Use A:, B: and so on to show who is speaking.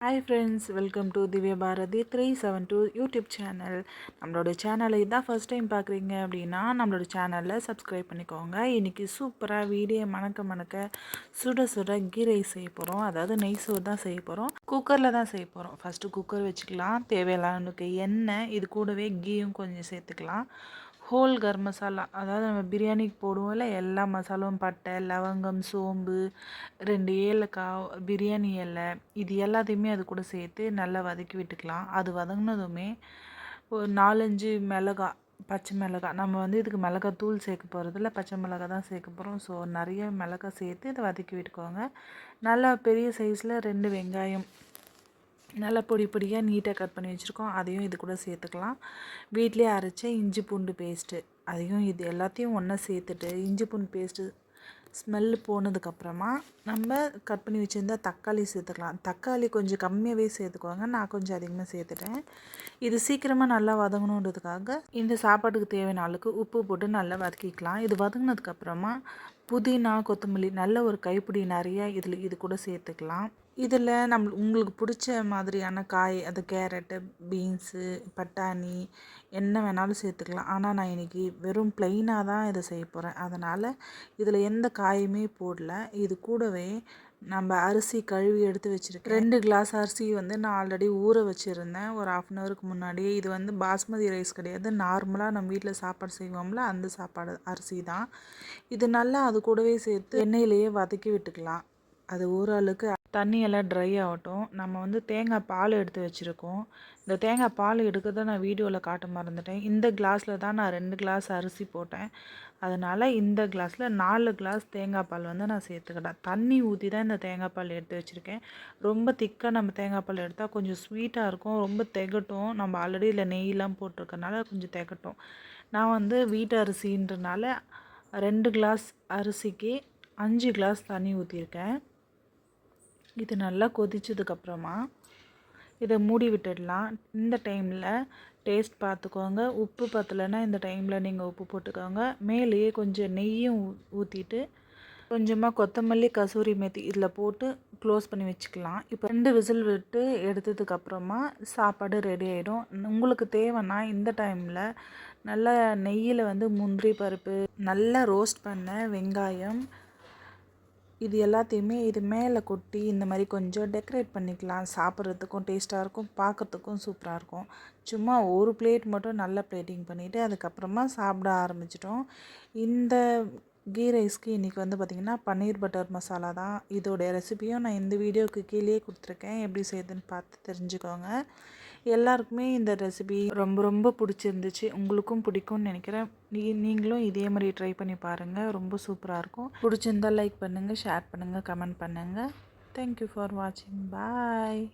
A: Hi friends, welcome to திவ்ய Bharathi 372 YouTube channel. நம்மளோட சேனலை இதான் ஃபர்ஸ்ட் டைம் பார்க்குறீங்க அப்படின்னா நம்மளோட சேனலில் சப்ஸ்கிரைப் பண்ணிக்கோங்க. இன்றைக்கி சூப்பராக வீடியோ மணக்க சுட சுட கீ ரைஸ் செய்ய போகிறோம். அதாவது நெய் சோறு தான் செய்ய போகிறோம். குக்கரில் தான் செய்ய போகிறோம். ஃபஸ்ட்டு குக்கர் வச்சுக்கலாம். தேவையில்லாதனுக்கு எண்ணெய், இது கூடவே கீயும் கொஞ்சம் சேர்த்துக்கலாம். ஹோல் கரம் மசாலா, அதாவது நம்ம பிரியாணிக்கு போடுவோம்ல, எல்லா மசாலாவும் பட்டை, லவங்கம், சோம்பு, 2 ஏலக்காய், பிரியாணி இலை, இது எல்லாத்தையுமே அது கூட சேர்த்து நல்லா வதக்கி விட்டுக்கலாம். அது வதங்கினதுமே ஒரு 4-5 மிளகாய், பச்சை மிளகாய், நம்ம இதுக்கு மிளகாய் தூள் சேர்க்க போகிறதில்ல, பச்சை மிளகாய் தான் சேர்க்க போகிறோம். ஸோ நிறைய மிளகாய் சேர்த்து இதை வதக்கி விட்டுக்கோங்க. நல்லா பெரிய சைஸில் 2 வெங்காயம் நல்லா பொடியாக நீட்டாக கட் பண்ணி வச்சுருக்கோம். அதையும் இது கூட சேர்த்துக்கலாம். வீட்டிலே அரைச்ச இஞ்சி பூண்டு பேஸ்ட்டு, அதையும் இது எல்லாத்தையும் ஒன்றா சேர்த்துட்டு இஞ்சி பூண்டு பேஸ்ட்டு ஸ்மெல்லு போனதுக்கப்புறமா நம்ம கட் பண்ணி வச்சுருந்தா தக்காளி சேர்த்துக்கலாம். தக்காளி கொஞ்சம் கம்மியாகவே சேர்த்துக்குவாங்க, நான் கொஞ்சம் அதிகமாக சேர்த்துட்டேன். இது சீக்கிரமாக நல்லா வதங்கணுன்றதுக்காக இந்த சாப்பாட்டுக்கு தேவையான அளவுக்கு உப்பு போட்டு நல்லா வதக்கிக்கலாம். இது வதங்கினதுக்கப்புறமா புதினா, கொத்தமல்லி நல்ல ஒரு கைப்பிடி நிறையா இது கூட சேர்த்துக்கலாம். இதில் உங்களுக்கு பிடிச்ச மாதிரியான காய், அது கேரட்டு, பீன்ஸு, பட்டாணி என்ன வேணாலும் சேர்த்துக்கலாம். ஆனால் நான் இன்றைக்கி வெறும் ப்ளெயினாக தான் இதை செய்ய போகிறேன். அதனால் இதில் எந்த காயுமே போடல. இது கூடவே நம்ம அரிசி கழுவி எடுத்து வச்சுருக்கேன். 2 கிளாஸ் அரிசி நான் ஆல்ரெடி ஊற வச்சுருந்தேன் ஒரு 1/2 அன் ஹவருக்கு முன்னாடியே. இது பாஸ்மதி ரைஸ் கிடையாது, நார்மலாக நம்ம வீட்டில் சாப்பாடு செய்வோம்ல, அந்த சாப்பாடு அரிசி தான். இது நல்லா அது கூடவே சேர்த்து எண்ணெயிலேயே வதக்கி விட்டுக்கலாம். அது ஓரளவுக்கு தண்ணியெல்லாம் ட்ரை ஆகட்டும். நம்ம தேங்காய் பால் எடுத்து வச்சுருக்கோம். இந்த தேங்காய் பால் எடுக்கிறத நான் வீடியோவில் காட்ட மறந்துட்டேன். இந்த கிளாஸில் தான் நான் 2 கிளாஸ் அரிசி போட்டேன். அதனால் இந்த கிளாஸில் 4 கிளாஸ் தேங்காய் பால் நான் சேர்த்துக்கிட்டேன். தண்ணி ஊற்றி தான் இந்த தேங்காய் பால் எடுத்து வச்சுருக்கேன். ரொம்ப திக்காக நம்ம தேங்காய் பால் எடுத்தால் கொஞ்சம் ஸ்வீட்டாக இருக்கும், ரொம்ப திகட்டும். நம்ம ஆல்ரெடி இதில் நெய்லாம் போட்டிருக்கனால கொஞ்சம் திகட்டும். நான் வீட்டு அரிசின்றனால 2 கிளாஸ் அரிசிக்கு 5 கிளாஸ் தண்ணி ஊற்றிருக்கேன். இது நல்லா கொதிச்சதுக்கப்புறமா இதை மூடி விட்டுடலாம். இந்த டைமில் டேஸ்ட் பார்த்துக்கோங்க. உப்பு பத்தலைன்னா இந்த டைமில் நீங்கள் உப்பு போட்டுக்கோங்க. மேலேயே கொஞ்சம் நெய்யும் ஊற்றிட்டு கொஞ்சமாக கொத்தமல்லி, கசூரி மேத்தி இதில் போட்டு க்ளோஸ் பண்ணி வச்சுக்கலாம். இப்போ 2 விசில் விட்டு எடுத்ததுக்கப்புறமா சாப்பாடு ரெடி ஆகிடும். உங்களுக்கு தேவைன்னா இந்த டைமில் நல்லா நெய்யில் முந்திரி பருப்பு, நல்லா ரோஸ்ட் பண்ண வெங்காயம், இது எல்லாத்தையுமே இது மேலே கொட்டி இந்த மாதிரி கொஞ்சம் டெக்கரேட் பண்ணிக்கலாம். சாப்பிட்றதுக்கும் டேஸ்ட்டாக இருக்கும், பார்க்குறதுக்கும் சூப்பராக இருக்கும். சும்மா ஒரு பிளேட் மட்டும் நல்லா பிளேட்டிங் பண்ணிவிட்டு அதுக்கப்புறமா சாப்பிட ஆரம்பிச்சிட்டோம். இந்த கீ ரைஸ்க்கு இன்றைக்கி பார்த்திங்கன்னா பன்னீர் பட்டர் மசாலா தான். இதோடைய ரெசிபியும் நான் இந்த வீடியோவுக்கு கீழே கொடுத்துருக்கேன். எப்படி செய்யுதுன்னு பார்த்து தெரிஞ்சுக்கோங்க. எல்லாருக்குமே இந்த ரெசிபி ரொம்ப பிடிச்சிருந்துச்சு. உங்களுக்கும் பிடிக்கும்னு நினைக்கிறேன். நீங்களும் இதே மாதிரி ட்ரை பண்ணி பாருங்கள். ரொம்ப சூப்பராக இருக்கும். பிடிச்சிருந்தால் லைக் பண்ணுங்கள், ஷேர் பண்ணுங்கள், கமெண்ட் பண்ணுங்கள். தேங்க்யூ ஃபார் வாட்சிங். பாய்.